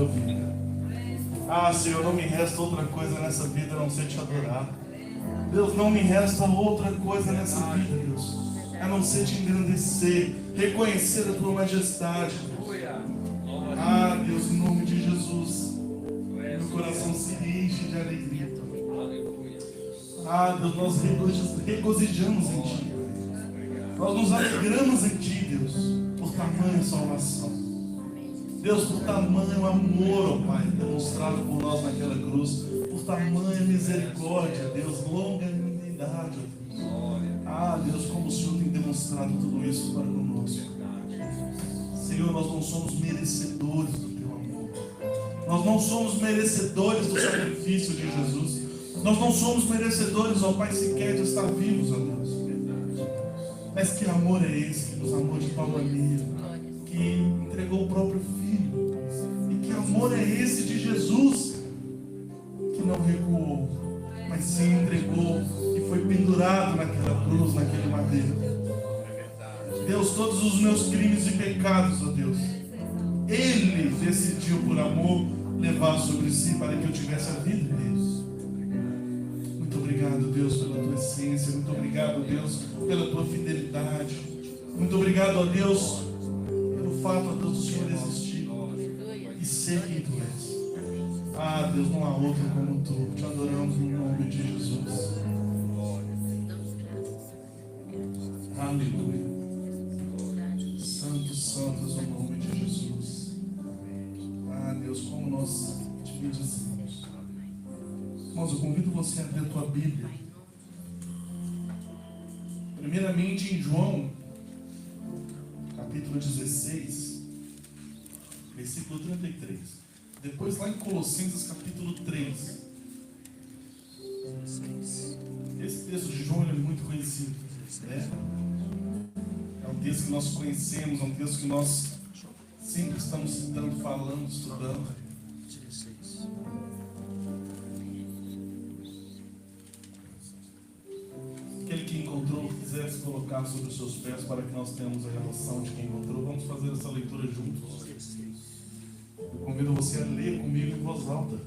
tua vida. Ah, Senhor, não me resta outra coisa nessa vida a não ser te adorar. Deus, não me resta outra coisa nessa vida, Deus, a não ser te engrandecer, reconhecer a tua majestade. Ah, Deus, em nome de Jesus, meu coração se enche de alegria. Ah, Deus, nós regozijamos em Ti. Nós nos alegramos em Ti, Deus, por tamanha salvação. Deus, por tamanho amor, ó Pai, demonstrado por nós naquela cruz, por tamanha misericórdia, Deus, longa benignidade, ó Deus. Ah, Deus, como o Senhor tem demonstrado tudo isso para conosco. Senhor, nós não somos merecedores do Teu amor. Nós não somos merecedores do sacrifício de Jesus. Nós não somos merecedores, ó Pai, sequer de estar vivos, ó Deus. Mas que amor é esse que nos amou de tal maneira, que entregou o próprio Filho? E que amor é esse de Jesus, que não recuou, mas sim entregou e foi pendurado naquela cruz, naquele madeiro. Deus, todos os meus crimes e pecados, ó Deus, Ele decidiu por amor levar sobre si para que eu tivesse a vida deles. Muito obrigado, Deus, pela tua essência. Muito obrigado, Deus, pela tua fidelidade. Muito obrigado, ó Deus, pelo fato, ó Deus, do Senhor existir e ser quem tu és. Ah, Deus, não há outro como tu. Te adoramos no nome de Jesus. Aleluia. Santos, santos, no nome de Jesus. Ah, Deus, como nós te bendizemos. Irmãos, eu convido você a abrir a tua Bíblia. Primeiramente em João, capítulo 16, versículo 33. Depois lá em Colossenses, capítulo 3. Esse texto de João é muito conhecido, né? É um texto que nós conhecemos, é um texto que nós sempre estamos citando, falando, estudando. Aquele que encontrou, quiser se colocar sobre os seus pés para que nós tenhamos a relação de quem encontrou, vamos fazer essa leitura juntos. Eu convido você a ler comigo em voz alta,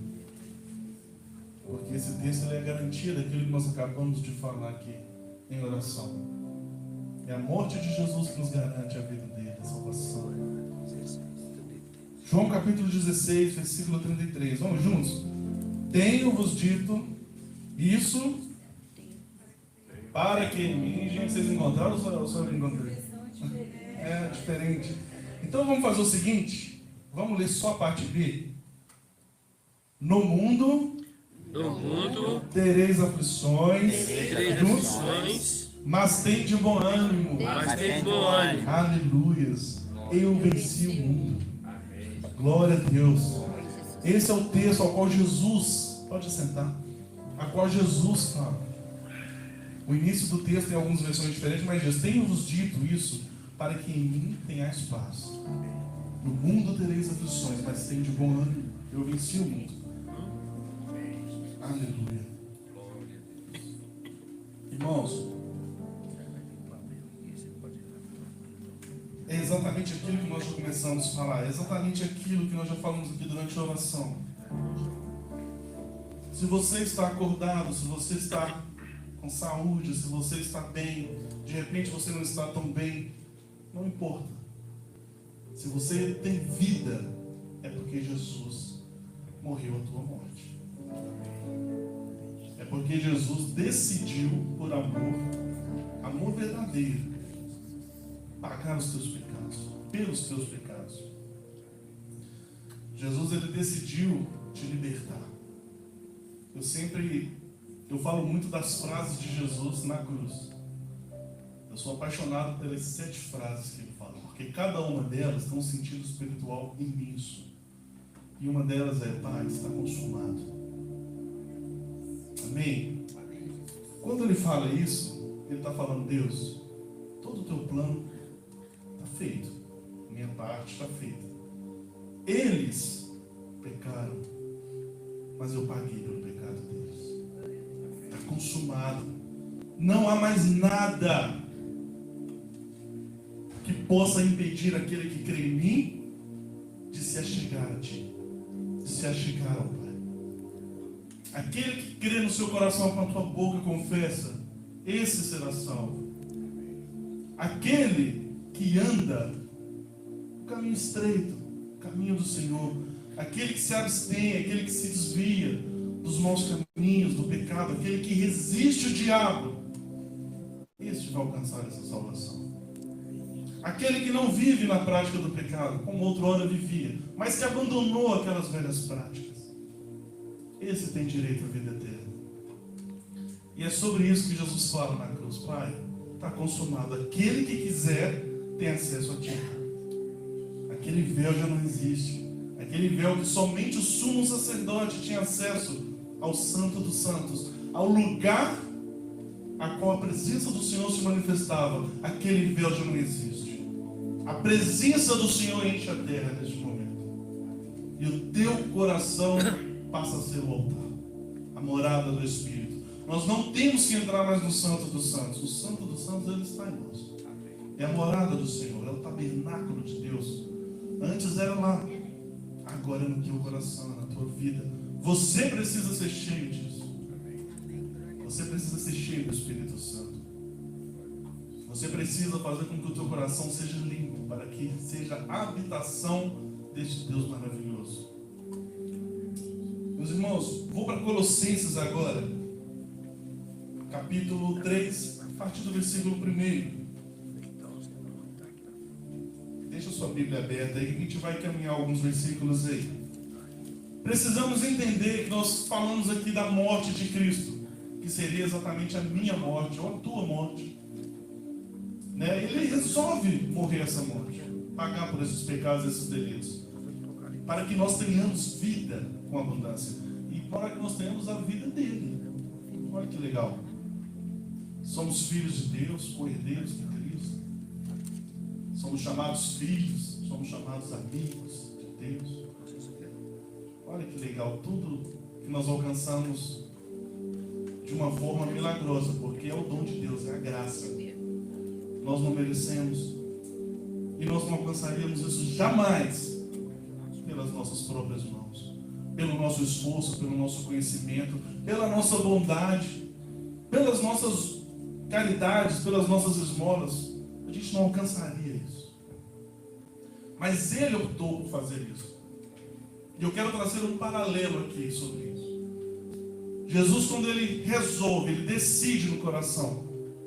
porque esse texto é a garantia daquilo que nós acabamos de falar aqui em oração. É a morte de Jesus que nos garante a vida dele, a salvação. João capítulo 16, versículo 33. Vamos juntos? Tenho-vos dito isso para que em mim... Gente, vocês encontraram ou só eu encontrei? É diferente. Então vamos fazer o seguinte. Vamos ler só a parte B. No mundo tereis aflições. Mas tem de bom ânimo. Aleluias. Eu venci o mundo. Glória a Deus. Esse é o texto ao qual Jesus, pode sentar, a qual Jesus fala. O início do texto tem algumas versões diferentes, mas diz: tenho-vos dito isso para que em mim tenhais paz. No mundo tereis aflições, mas tem de bom ânimo. Eu venci o mundo. Aleluia. Irmãos, é exatamente aquilo que nós já começamos a falar. É exatamente aquilo que nós já falamos aqui durante a oração. Se você está acordado, se você está com saúde, se você está bem, de repente você não está tão bem, não importa. Se você tem vida, é porque Jesus morreu a tua morte. É porque Jesus decidiu, por amor verdadeiro, pagar os teus pecados, pelos teus pecados. Jesus, ele decidiu te libertar. Eu falo muito das frases de Jesus na cruz. Eu sou apaixonado pelas 7 frases que ele fala, porque cada uma delas tem um sentido espiritual imenso. E uma delas é: Pai, está consumado. Amém? Quando ele fala isso, ele está falando: Deus, todo o teu plano está feito, minha parte está feita. Eles pecaram, mas eu paguei pelo pecado deles. Está consumado. Não há mais nada que possa impedir aquele que crê em mim de se achegar a ti. se achegar ao Pai. Aquele que crê no seu coração com a tua boca confessa, esse será salvo. Aquele que anda no caminho estreito, o caminho do Senhor, aquele que se abstém, aquele que se desvia dos maus caminhos, do pecado, aquele que resiste o diabo, esse vai alcançar essa salvação. Aquele que não vive na prática do pecado, como outrora vivia, mas que abandonou aquelas velhas práticas, esse tem direito à vida eterna. E é sobre isso que Jesus fala na cruz: Pai, está consumado. Aquele que quiser tem acesso a ti. Aquele véu já não existe. Aquele véu que somente o sumo sacerdote tinha acesso ao Santo dos Santos, ao lugar a qual a presença do Senhor se manifestava. Aquele véu já não existe. A presença do Senhor enche a terra neste momento. E o teu coração passa a ser o altar, a morada do Espírito. Nós não temos que entrar mais no Santo dos Santos. O Santo dos Santos, ele está em nós. É a morada do Senhor, é o tabernáculo de Deus. Antes era lá, agora é no teu coração, é na tua vida. Você precisa ser cheio disso. Você precisa ser cheio do Espírito Santo. Você precisa fazer com que o teu coração seja limpo, para que seja a habitação deste Deus maravilhoso. Meus irmãos, vou para Colossenses agora, capítulo 3, a partir do versículo 1. Deixa a sua Bíblia aberta aí, que a gente vai caminhar alguns versículos aí. Precisamos entender que nós falamos aqui da morte de Cristo, que seria exatamente a minha morte, ou a tua morte. Ele resolve morrer essa morte, pagar por esses pecados, esses delitos, para que nós tenhamos vida com abundância, e para que nós tenhamos a vida dele. Olha que legal. Somos filhos de Deus, co-herdeiros de Cristo. Somos chamados filhos, somos chamados amigos de Deus. Olha que legal, tudo que nós alcançamos de uma forma milagrosa, porque é o dom de Deus, é a graça. Nós não merecemos, e nós não alcançaríamos isso jamais pelas nossas próprias mãos, pelo nosso esforço, pelo nosso conhecimento, pela nossa bondade, pelas nossas caridades, pelas nossas esmolas. A gente não alcançaria isso. Mas Ele optou por fazer isso. E eu quero trazer um paralelo aqui sobre isso. Jesus, quando Ele resolve, Ele decide no coração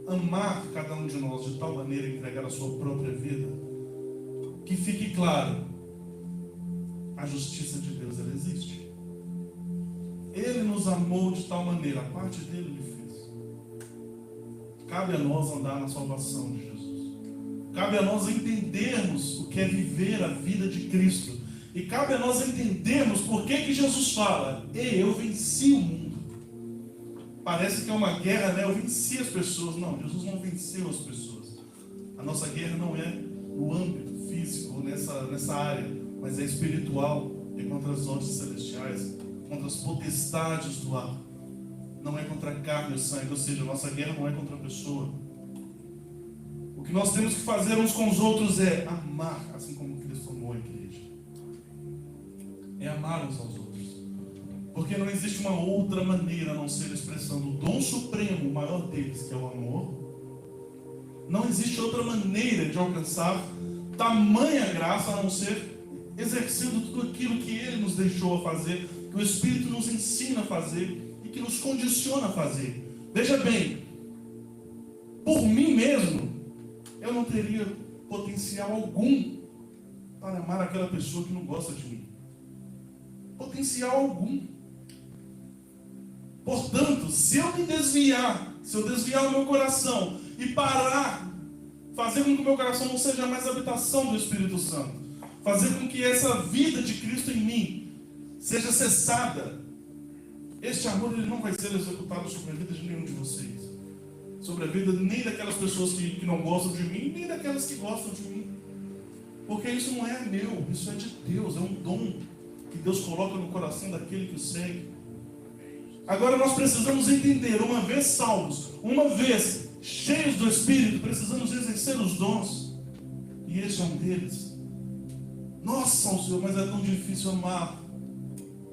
amar cada um de nós de tal maneira a entregar a sua própria vida, que fique claro, a justiça de Deus, ela existe. Ele nos amou de tal maneira, a parte dele Ele fez. Cabe a nós andar na salvação de Jesus. Cabe a nós entendermos o que é viver a vida de Cristo. E cabe a nós entendermos por que Jesus fala: Ei, eu venci o mundo. Parece que é uma guerra, né? Eu venci as pessoas. Não, Jesus não venceu as pessoas. A nossa guerra não é no âmbito físico, nessa área, mas é espiritual. É contra as hostes celestiais, contra as potestades do ar. Não é contra a carne e o sangue, ou seja, a nossa guerra não é contra a pessoa. O que nós temos que fazer uns com os outros é amar, assim como Cristo amou a igreja. É amar uns aos outros. Porque não existe uma outra maneira a não ser expressando o dom supremo, o maior deles, que é o amor. Não existe outra maneira de alcançar tamanha graça a não ser exercendo tudo aquilo que Ele nos deixou a fazer, que o Espírito nos ensina a fazer e que nos condiciona a fazer. Veja bem, por mim mesmo, eu não teria potencial algum para amar aquela pessoa que não gosta de mim. Potencial algum. Portanto, se eu me desviar, se eu desviar o meu coração e parar, fazer com que o meu coração não seja mais a habitação do Espírito Santo, fazer com que essa vida de Cristo em mim seja cessada, este amor ele não vai ser executado sobre a vida de nenhum de vocês, sobre a vida nem daquelas pessoas que não gostam de mim, nem daquelas que gostam de mim, porque isso não é meu, isso é de Deus, é um dom que Deus coloca no coração daquele que o segue. Agora nós precisamos entender, uma vez salvos, uma vez cheios do Espírito, precisamos exercer os dons. E esse é um deles. Nossa, Senhor, mas é tão difícil amar.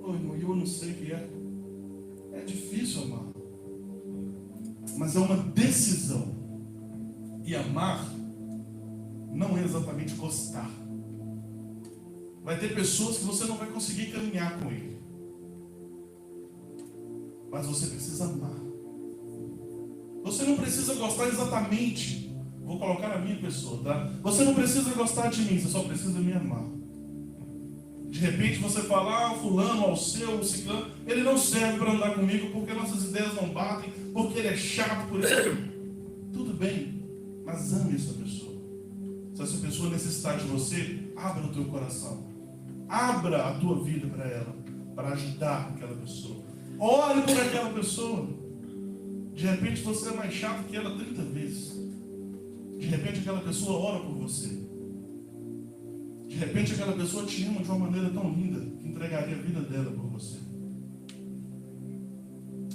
Ô irmão, eu não sei o que é. É difícil amar. Mas é uma decisão. E amar não é exatamente gostar. Vai ter pessoas que você não vai conseguir caminhar com ele. Mas você precisa amar. Você não precisa gostar exatamente. Vou colocar a minha pessoa, tá? Você não precisa gostar de mim, você só precisa me amar. De repente você fala, fulano, ao seu, o ciclano, ele não serve para andar comigo porque nossas ideias não batem, porque ele é chato, por isso. Tudo bem, mas ame essa pessoa. Se essa pessoa necessitar de você, abra o teu coração. Abra a tua vida para ela, para ajudar aquela pessoa. Ore por aquela pessoa. De repente você é mais chato que ela 30 vezes. De repente aquela pessoa ora por você. De repente aquela pessoa te ama de uma maneira tão linda que entregaria a vida dela por você.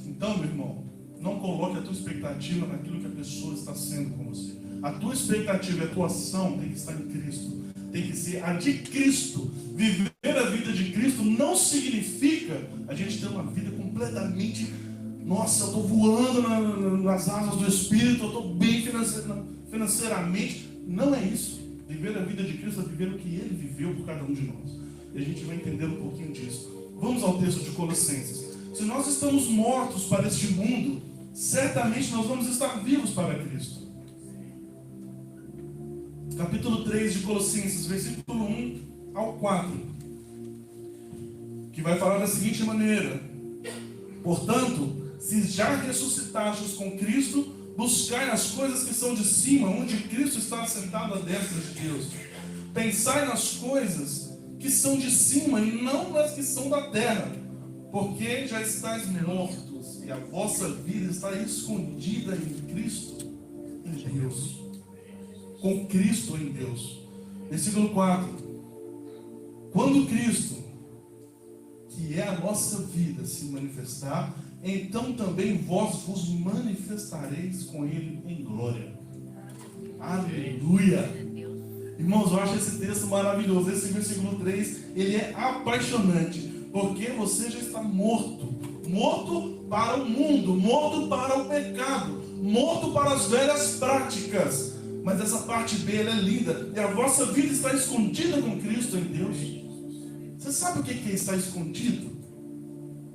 Então, meu irmão, não coloque a tua expectativa naquilo que a pessoa está sendo com você. A tua expectativa e a tua ação tem que estar em Cristo. Tem que ser a de Cristo. Viver a vida de Cristo não significa a gente ter uma vida completamente... Nossa, eu estou voando nas asas do Espírito, eu estou bem financeiramente. Não é isso. Viver a vida de Cristo é viver o que Ele viveu por cada um de nós. E a gente vai entender um pouquinho disso. Vamos ao texto de Colossenses. Se nós estamos mortos para este mundo, certamente nós vamos estar vivos para Cristo. Capítulo 3 de Colossenses, versículo 1 ao 4. Que vai falar da seguinte maneira: portanto, se já ressuscitastes com Cristo, buscai as coisas que são de cima, onde Cristo está assentado à destra de Deus. Pensai nas coisas que são de cima e não nas que são da terra, porque já estáis mortos e a vossa vida está escondida em Cristo, em Deus. Com Cristo em Deus. Versículo 4. Quando Cristo, que é a nossa vida, se manifestar, então também vós vos manifestareis com Ele em glória. Aleluia! Irmãos, eu acho esse texto maravilhoso. Esse versículo 3, ele é apaixonante, porque você já está morto. Morto para o mundo, morto para o pecado, morto para as velhas práticas. Mas essa parte B, ela é linda. E a vossa vida está escondida com Cristo em Deus. Você sabe o que é estar escondido?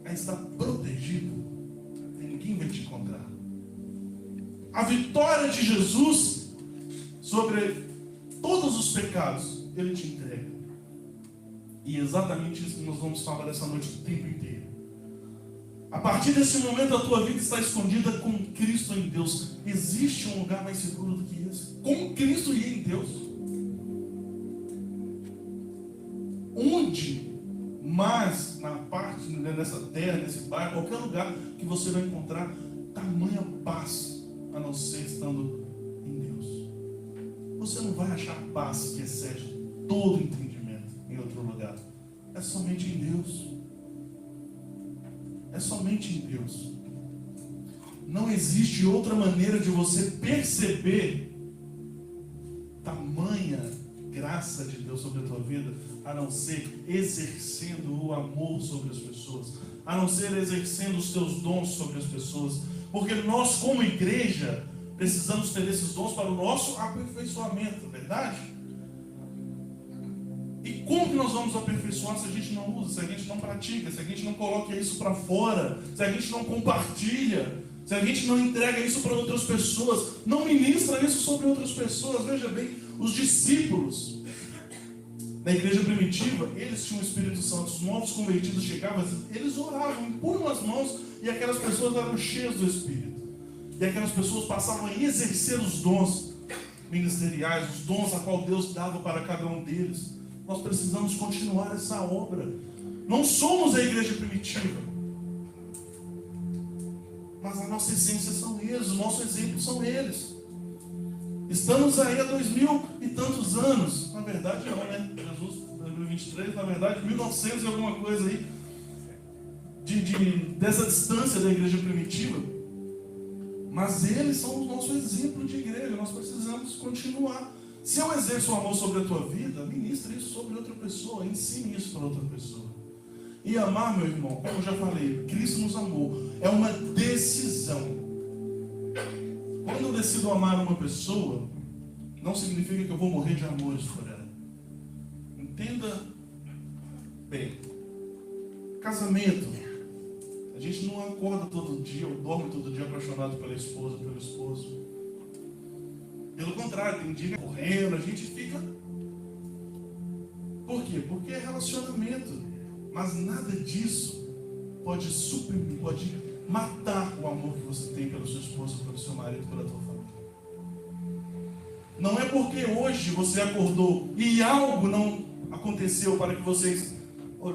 É estar protegido. Ninguém vai te encontrar. A vitória de Jesus sobre todos os pecados, Ele te entrega. E é exatamente isso que nós vamos falar essa noite o tempo inteiro. A partir desse momento a tua vida está escondida com Cristo em Deus. Existe um lugar mais seguro do que esse? Com Cristo e em Deus. Onde mais na parte, nessa terra, nesse bairro, qualquer lugar que você vai encontrar tamanha paz, a não ser estando em Deus. Você não vai achar paz que excede todo entendimento em outro lugar. É somente em Deus. É somente em Deus. Não existe outra maneira de você perceber tamanha graça de Deus sobre a tua vida, a não ser exercendo o amor sobre as pessoas, a não ser exercendo os teus dons sobre as pessoas, porque nós como igreja precisamos ter esses dons para o nosso aperfeiçoamento, verdade? E como que nós vamos aperfeiçoar se a gente não usa, se a gente não pratica, se a gente não coloca isso para fora, se a gente não compartilha, se a gente não entrega isso para outras pessoas, não ministra isso sobre outras pessoas? Veja bem, os discípulos da igreja primitiva, eles tinham o Espírito Santo, os novos convertidos chegavam, eles oravam, impunham as mãos e aquelas pessoas eram cheias do Espírito. E aquelas pessoas passavam a exercer os dons ministeriais, os dons a qual Deus dava para cada um deles. Nós precisamos continuar essa obra. Não somos a igreja primitiva, mas a nossa essência são eles, o nosso exemplo são eles. Estamos aí há 2000 e tantos anos. Na verdade não, né? Jesus, 2023, na verdade 1900 e alguma coisa aí dessa distância da igreja primitiva. Mas eles são o nosso exemplo de igreja. Nós precisamos continuar. Se eu exerço o amor sobre a tua vida, ministre isso sobre outra pessoa, ensine isso para outra pessoa. E amar, meu irmão, como eu já falei, Cristo nos amou. É uma decisão. Quando eu decido amar uma pessoa, não significa que eu vou morrer de amores por ela. Entenda bem. Casamento. A gente não acorda todo dia, ou dorme todo dia apaixonado pela esposa, pelo esposo. Pelo contrário, tem dia correndo, a gente fica... Por quê? Porque é relacionamento. Mas nada disso pode suprimir, pode matar o amor que você tem pela sua esposa, pelo seu marido, pela tua família. Não é porque hoje você acordou e algo não aconteceu para que vocês...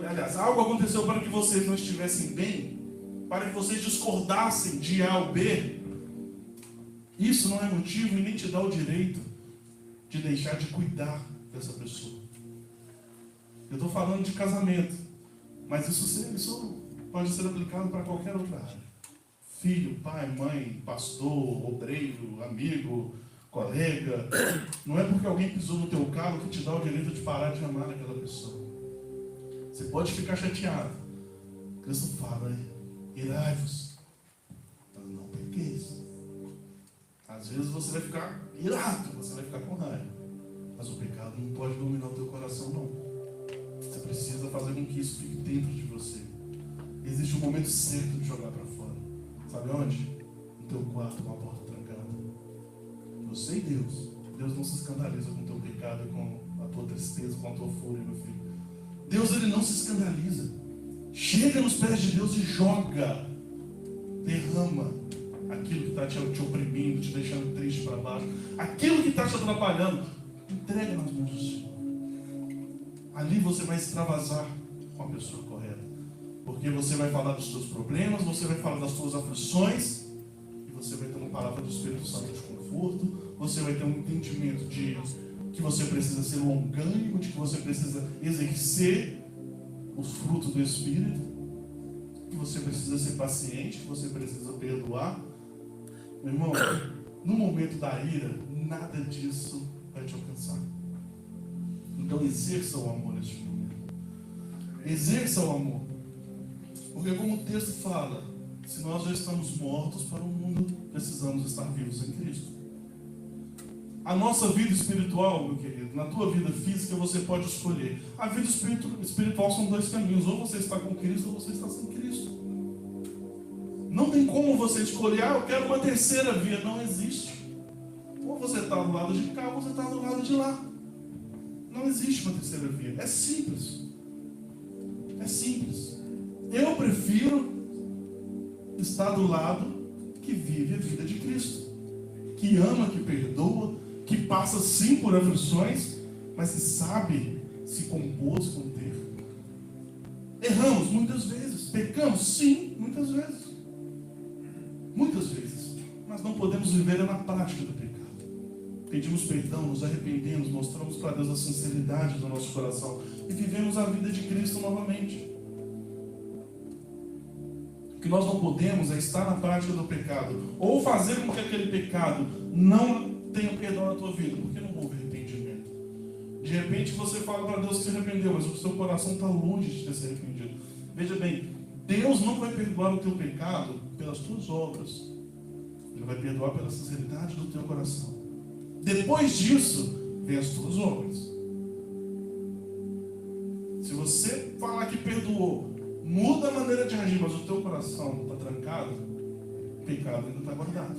Aliás, algo aconteceu para que vocês não estivessem bem, para que vocês discordassem de A ou B. Isso não é motivo e nem te dá o direito de deixar de cuidar dessa pessoa. Eu estou falando de casamento, mas isso pode ser aplicado para qualquer outra área. Filho, pai, mãe, pastor, obreiro, amigo, colega. Não é porque alguém pisou no teu carro que te dá o direito de parar de amar aquela pessoa. Você pode ficar chateado. Cristo fala, irai-vos, mas não pequeis. Às vezes você vai ficar irado, você vai ficar com raiva. Mas o pecado não pode dominar o teu coração, não. Você precisa fazer com que isso fique dentro de você. Existe um momento certo de jogar para fora. Sabe onde? No teu quarto, com a porta trancada. Você e Deus. Deus não se escandaliza com o teu pecado, com a tua tristeza, com a tua fúria, meu filho. Deus, ele não se escandaliza. Chega nos pés de Deus e joga. Derrama aquilo que está te oprimindo, te deixando triste para baixo. Aquilo que está te atrapalhando. Entrega nas mãos do Senhor. Ali você vai extravasar com a pessoa correta. Porque você vai falar dos seus problemas, você vai falar das suas aflições, e você vai ter uma palavra do Espírito Santo de conforto, você vai ter um entendimento de que você precisa ser longânimo, de que você precisa exercer os frutos do Espírito, que você precisa ser paciente, que você precisa perdoar. Meu irmão, no momento da ira, nada disso vai te alcançar. Então exerça o amor neste momento. Exerça o amor. Porque como o texto fala, se nós já estamos mortos para o mundo, precisamos estar vivos em Cristo. A nossa vida espiritual, meu querido, na tua vida física você pode escolher. A vida espiritual são dois caminhos. Ou você está com Cristo ou você está sem Cristo. Não tem como você escolher, eu quero uma terceira via. Não existe. Ou você está do lado de cá ou você está do lado de lá. Não existe uma terceira via. É simples. É simples. Eu prefiro estar do lado que vive a vida de Cristo. Que ama, que perdoa, que passa sim por aflições, mas que sabe se compor, se conter. Erramos muitas vezes. Pecamos sim, muitas vezes. Muitas vezes. Mas não podemos viver na prática do pecado. Pedimos perdão, nos arrependemos, mostramos para Deus a sinceridade do nosso coração e vivemos a vida de Cristo novamente. O que nós não podemos é estar na prática do pecado ou fazer com que aquele pecado não tenha perdão na tua vida, porque não houve arrependimento. De repente você fala para Deus que se arrependeu, mas o seu coração está longe de ter se arrependido. Veja bem, Deus não vai perdoar o teu pecado pelas tuas obras. Ele vai perdoar pela sinceridade do teu coração. Depois disso, vem as tuas obras. Se você falar que perdoou, muda a maneira de agir, mas o teu coração está trancado, o pecado ainda está guardado.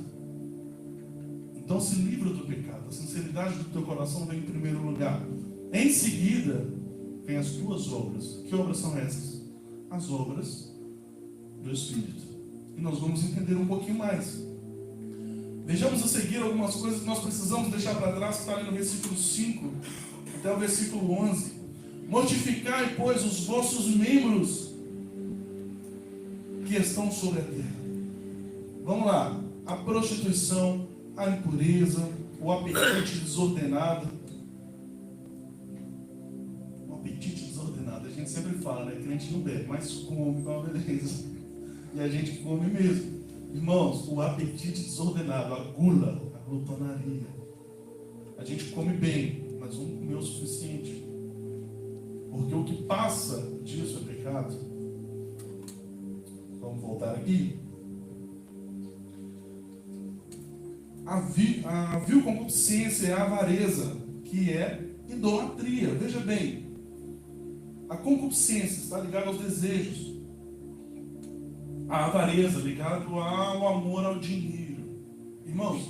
Então se livra do pecado. A sinceridade do teu coração vem em primeiro lugar. Em seguida, vem as tuas obras. Que obras são essas? As obras do Espírito. E nós vamos entender um pouquinho mais. Vejamos a seguir algumas coisas que nós precisamos deixar para trás, que está ali no versículo 5 até o versículo 11. Mortificai, pois, os vossos membros que estão sobre a terra. Vamos lá. A prostituição, a impureza, o apetite desordenado. O apetite desordenado. A gente sempre fala, né? Crente não bebe, mas come com uma beleza. E a gente come mesmo. Irmãos, o apetite desordenado, a gula, a glutonaria. A gente come bem, mas não comeu o suficiente. Porque o que passa disso é pecado. Vamos voltar aqui. A vil concupiscência é a avareza, que é idolatria. Veja bem, a concupiscência está ligada aos desejos. A avareza ligada ao amor ao dinheiro. Irmãos,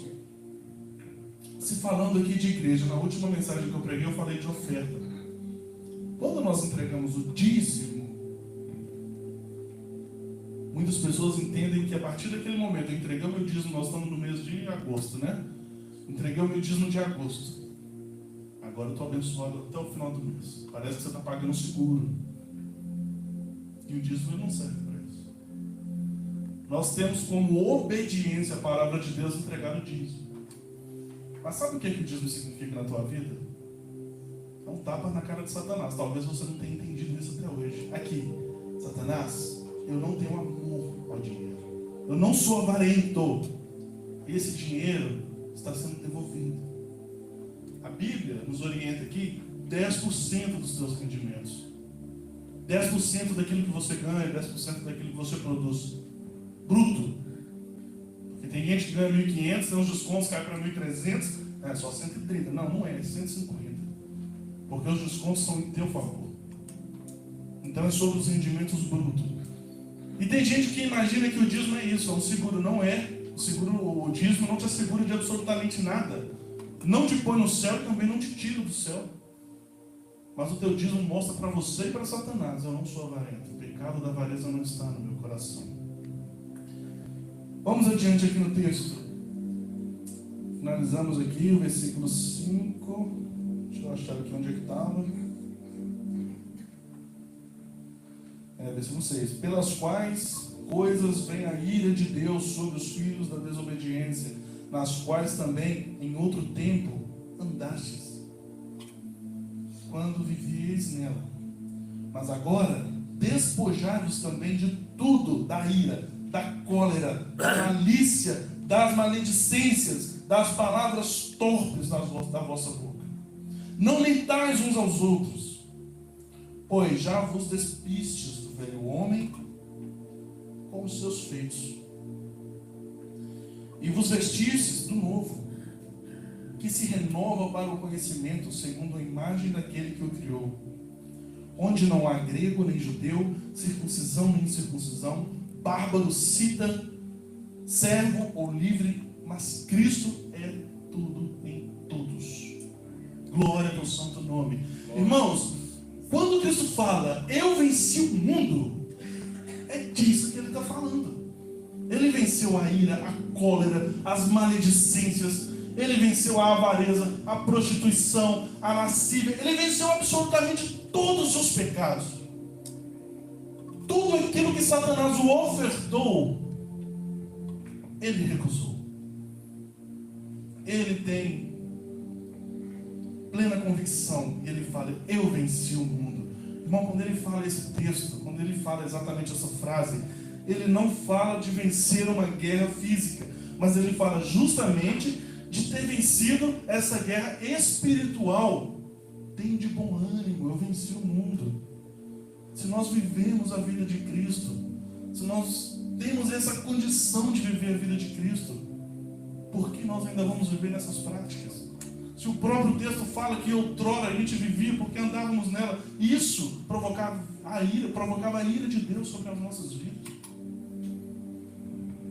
se falando aqui de igreja, na última mensagem que eu preguei, eu falei de oferta. Quando nós entregamos o dízimo, muitas pessoas entendem que a partir daquele momento, eu entreguei o meu dízimo, nós estamos no mês de agosto, né? Entreguei o meu dízimo de agosto. Agora eu estou abençoado até o final do mês. Parece que você está pagando seguro. E o dízimo não serve para isso. Nós temos como obediência à palavra de Deus entregar o dízimo. Mas sabe o que o dízimo significa na tua vida? É um tapa na cara de Satanás. Talvez você não tenha entendido isso até hoje. Aqui, Satanás, eu não tenho amor ao dinheiro. Eu não sou avarento. Esse dinheiro está sendo devolvido. A Bíblia nos orienta aqui 10% dos teus rendimentos. 10% daquilo que você ganha, 10% daquilo que você produz. Bruto. Porque tem gente que ganha 1.500, tem uns descontos que caem para 1.300, é só 130. Não é 150. Porque os descontos são em teu favor. Então é sobre os rendimentos brutos. E tem gente que imagina que o dízimo é isso, é um seguro. Não é. O dízimo não te assegura de absolutamente nada. Não te põe no céu e também não te tira do céu. Mas o teu dízimo mostra para você e para Satanás: eu não sou avarento. O pecado da avareza não está no meu coração. Vamos adiante aqui no texto. Finalizamos aqui o versículo 5. Deixa eu achar aqui onde é que estava. Versículo 6. Pelas quais coisas vem a ira de Deus sobre os filhos da desobediência, nas quais também em outro tempo andastes, quando vivieis nela. Mas agora despojai-vos também de tudo, da ira, da cólera, da malícia, das maledicências, das palavras torpes da vossa boca. Não mentais uns aos outros, pois já vos despistes do velho homem com os seus feitos, e vos vestistes do novo, que se renova para o conhecimento segundo a imagem daquele que o criou, onde não há grego nem judeu, circuncisão nem incircuncisão, bárbaro, cita, servo ou livre, mas Cristo é tudo em todos. Glória ao teu santo nome. Irmãos, quando Cristo fala, eu venci o mundo, é disso que ele está falando. Ele venceu a ira, a cólera, as maledicências. Ele venceu a avareza, a prostituição, a lascívia. Ele venceu absolutamente todos os seus pecados. Tudo aquilo que Satanás o ofertou, ele recusou. Ele tem plena convicção. E ele fala, eu venci o mundo. Irmão, quando ele fala esse texto, quando ele fala exatamente essa frase, ele não fala de vencer uma guerra física, mas ele fala justamente de ter vencido essa guerra espiritual. Tem de bom ânimo, eu venci o mundo. Se nós vivemos a vida de Cristo, se nós temos essa condição de viver a vida de Cristo, por que nós ainda vamos viver nessas práticas? Se o próprio texto fala que outrora a gente vivia porque andávamos nela, isso provocava a ira de Deus sobre as nossas vidas.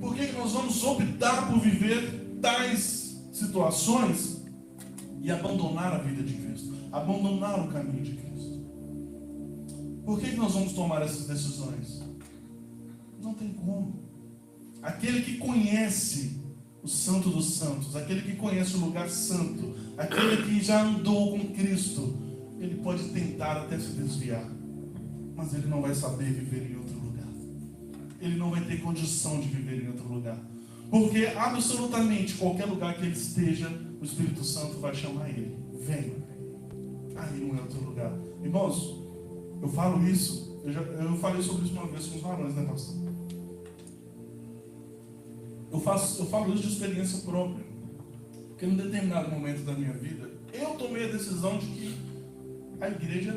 Por que nós vamos optar por viver tais situações e abandonar a vida de Cristo, abandonar o caminho de Cristo? Por que nós vamos tomar essas decisões? Não tem como. Aquele que conhece o Santo dos Santos, aquele que conhece o lugar santo, aquele que já andou com Cristo, ele pode tentar até se desviar, mas ele não vai saber viver em outro lugar. Ele não vai ter condição de viver em outro lugar, porque absolutamente qualquer lugar que ele esteja, o Espírito Santo vai chamar ele. Vem. Aí não é outro lugar. Irmãos, eu falo isso, eu falei sobre isso uma vez com os varões, né, pastor? Eu falo isso de experiência própria, porque em um determinado momento da minha vida, eu tomei a decisão de que a igreja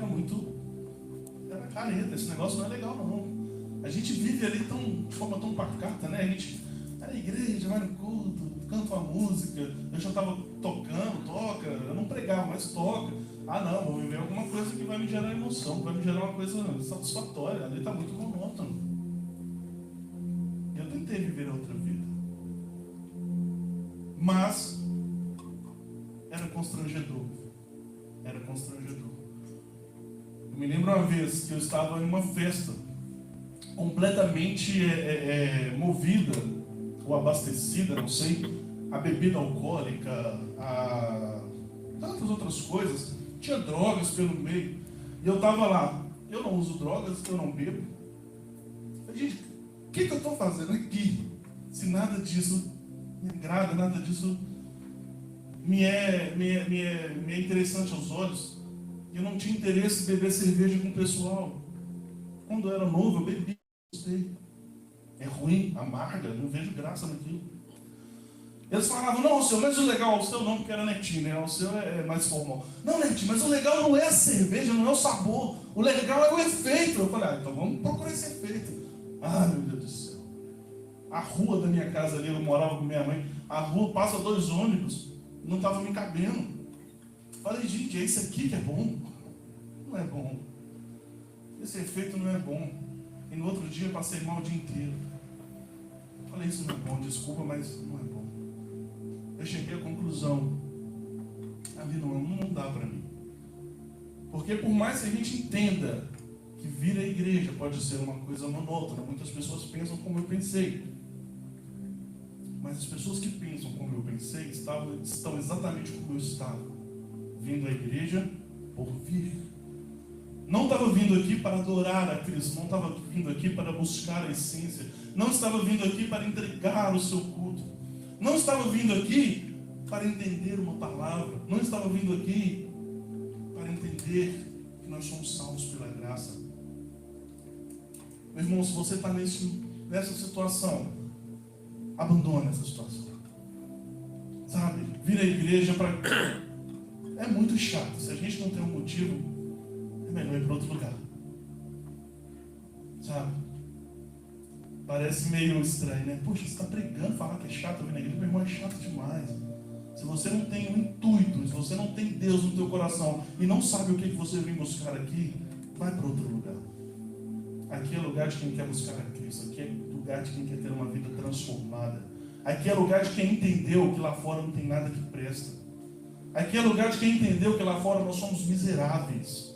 era careta, esse negócio não é legal não. A gente vive vive ali de forma tão pacata, né? A gente vai na igreja, vai no culto, canta uma música, eu já estava tocando, toca, eu não pregava, mas toca. Ah não, vou viver alguma coisa que vai me gerar emoção, vai me gerar uma coisa satisfatória, ali está muito monótono. Eu tentei viver outra vida, mas era constrangedor. Era constrangedor. Eu me lembro uma vez que eu estava em uma festa completamente movida ou abastecida, não sei, a bebida alcoólica, a tantas outras coisas. Tinha drogas pelo meio. E eu estava lá. Eu não uso drogas, eu não bebo. Eu falei, gente, o que eu estou fazendo aqui? Se nada disso me agrada, nada disso me é interessante aos olhos. Eu não tinha interesse em beber cerveja com o pessoal. Quando eu era novo, eu bebia, gostei. É ruim, amarga, não vejo graça naquilo. Eles falavam, não, o seu, mas o legal, o seu não, porque era netinho, né? O seu é mais formal. Não, netinho, mas o legal não é a cerveja, não é o sabor. O legal é o efeito. Eu falei, então vamos procurar esse efeito. Ah, meu Deus do céu. A rua da minha casa ali, eu morava com minha mãe, a rua passa 2 ônibus, não estava me cabendo. Falei, gente, é isso aqui que é bom? Não é bom. Esse efeito não é bom. E no outro dia eu passei mal o dia inteiro. Falei, isso não é bom, desculpa, mas não é bom. Eu cheguei à conclusão, ali não dá para mim. Porque por mais que a gente entenda que vir à igreja pode ser uma coisa monótona, muitas pessoas pensam como eu pensei. Mas as pessoas que pensam como eu pensei estão exatamente como eu estava. Vindo à igreja por vir. Não estava vindo aqui para adorar a Cristo, não estava vindo aqui para buscar a essência, não estava vindo aqui para entregar o seu culto, não estava vindo aqui para entender uma palavra, não estava vindo aqui para entender que nós somos salvos pela graça. Meu irmão, se você está nessa situação, abandone essa situação. Sabe, vir à igreja para... É muito chato, se a gente não tem um motivo, é melhor ir para outro lugar. Sabe? Parece meio estranho, né? Poxa, você está pregando, falar que é chato vir na igreja, meu irmão, é chato demais. Se você não tem um intuito, se você não tem Deus no teu coração e não sabe o que você vem buscar aqui, vai para outro lugar. Aqui é lugar de quem quer buscar a Cristo, aqui é lugar de quem quer ter uma vida transformada. Aqui é lugar de quem entendeu que lá fora não tem nada que presta. Aqui é lugar de quem entendeu que lá fora nós somos miseráveis.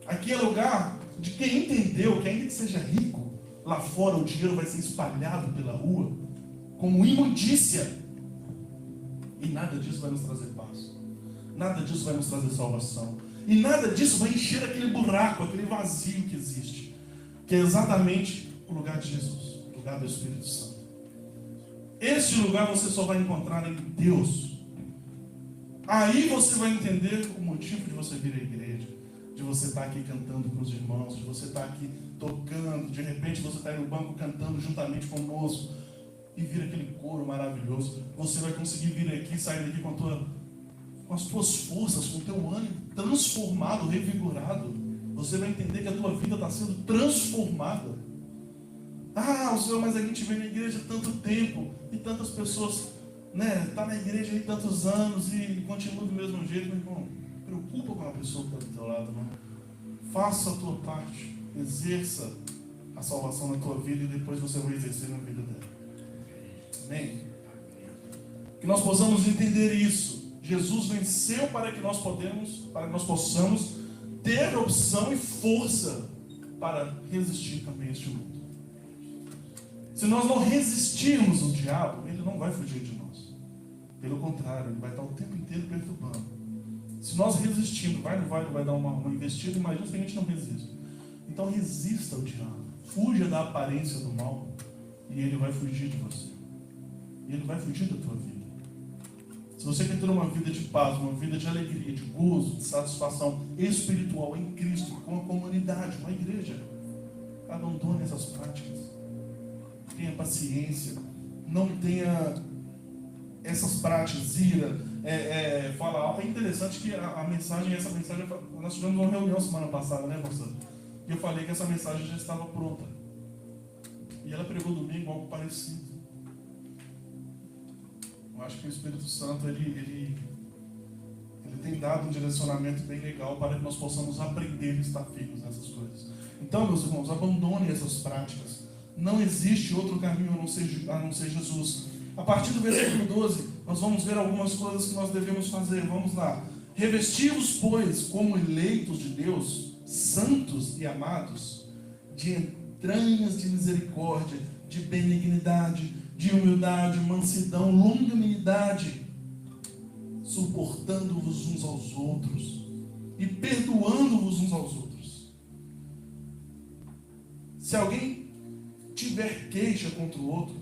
Aqui é lugar de quem entendeu que ainda que seja rico, lá fora o dinheiro vai ser espalhado pela rua como imundícia. E nada disso vai nos trazer paz. Nada disso vai nos trazer salvação. E nada disso vai encher aquele buraco, aquele vazio que existe. Que é exatamente o lugar de Jesus, o lugar do Espírito Santo. Esse lugar você só vai encontrar em Deus. Aí você vai entender o motivo de você vir à igreja, de você estar aqui cantando com os irmãos, de você estar aqui tocando, de repente você está aí no banco cantando juntamente conosco e vir aquele coro maravilhoso. Você vai conseguir vir aqui, sair daqui com as tuas forças, com o teu ânimo transformado, revigorado. Você vai entender que a tua vida está sendo transformada. Ah, o Senhor, mas a gente vem na igreja há tanto tempo e tantas pessoas, né, tá na igreja há tantos anos e continua do mesmo jeito. Meu irmão, preocupa com a pessoa que está do teu lado, não? Faça a tua parte, exerça a salvação na tua vida e depois você vai exercer na vida dela. Amém? Que nós possamos entender isso. Jesus venceu para que nós possamos ter opção e força para resistir também a este mundo. Se nós não resistirmos ao diabo, ele não vai fugir de nós. Pelo contrário, ele vai estar o tempo inteiro perturbando. Se nós resistirmos, vai dar uma investida, imagina se a gente não resiste. Então resista ao diabo. Fuja da aparência do mal e ele vai fugir de você. E ele vai fugir da tua vida. Se você quer ter uma vida de paz, uma vida de alegria, de gozo, de satisfação espiritual em Cristo, com a comunidade, com a igreja, abandone essas práticas. Tenha paciência. Não tenha essas práticas, ira, fala algo. É interessante que essa mensagem, nós tivemos uma reunião semana passada, né, pastor? E eu falei que essa mensagem já estava pronta. E ela pregou domingo algo parecido. Eu acho que o Espírito Santo, ele tem dado um direcionamento bem legal para que nós possamos aprender e estar firmes nessas coisas. Então, meus irmãos, abandone essas práticas. Não existe outro caminho a não ser Jesus. A partir do versículo 12, nós vamos ver algumas coisas que nós devemos fazer. Vamos lá. Revesti-vos, pois, como eleitos de Deus, santos e amados, de entranhas de misericórdia, de benignidade, de humildade, mansidão, longanimidade, suportando-vos uns aos outros e perdoando-vos uns aos outros. Se alguém tiver queixa contra o outro,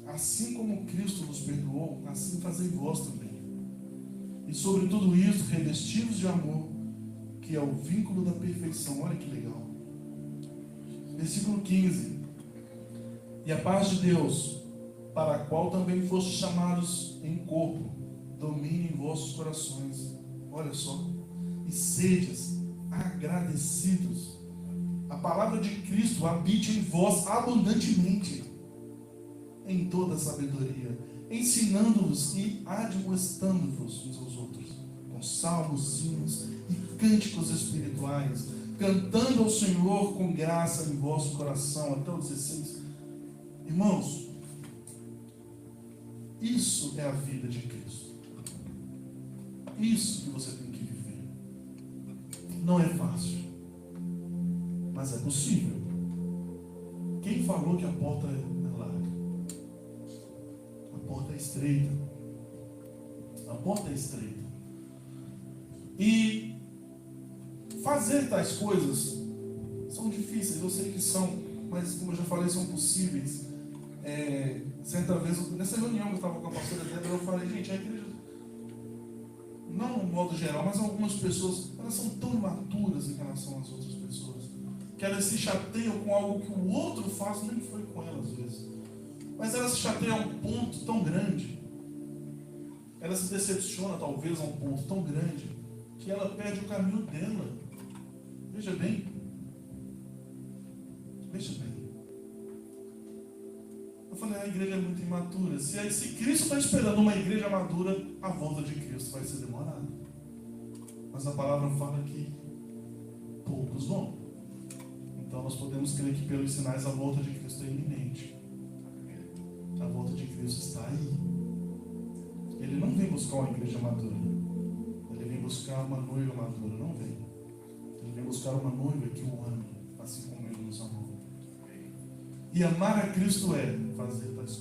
assim como Cristo vos perdoou, assim fazei vós também. E sobre tudo isso, revesti-vos de amor, que é o vínculo da perfeição. Olha que legal. Versículo 15. E a paz de Deus, para a qual também fostes chamados em corpo, domine em vossos corações. Olha só. E sedes agradecidos. A palavra de Cristo habite em vós abundantemente, em toda a sabedoria, ensinando-vos e admoestando-vos uns aos outros, com salmos, hinos e cânticos espirituais, cantando ao Senhor com graça em vosso coração. Até o 16. Irmãos, isso é a vida de Cristo. Isso que você tem que viver. Não é fácil, mas é possível. Quem falou que a porta é larga? A porta é estreita. A porta é estreita. E fazer tais coisas são difíceis, eu sei que são, mas como eu já falei, são possíveis. Certa vez, nessa reunião que eu estava com a pastora Débora, eu falei, gente, a igreja, não no modo geral, mas algumas pessoas, elas são tão imaturas em relação às outras pessoas, que elas se chateiam com algo que o outro faz, nem foi com elas às vezes, mas elas se chateiam a um ponto tão grande, ela se decepciona talvez a um ponto tão grande, que ela perde o caminho dela. Veja bem. Veja bem. Eu falei, a igreja é muito imatura. Se Cristo está esperando uma igreja madura, a volta de Cristo vai ser demorada. Mas a palavra fala que poucos vão. Então nós podemos crer que pelos sinais a volta de Cristo é iminente. A volta de Cristo está aí. Ele não vem buscar uma igreja madura. Ele vem buscar uma noiva madura. Não vem. Ele vem buscar uma noiva que o ame, assim como ele nos amou. E amar a Cristo é fazer tais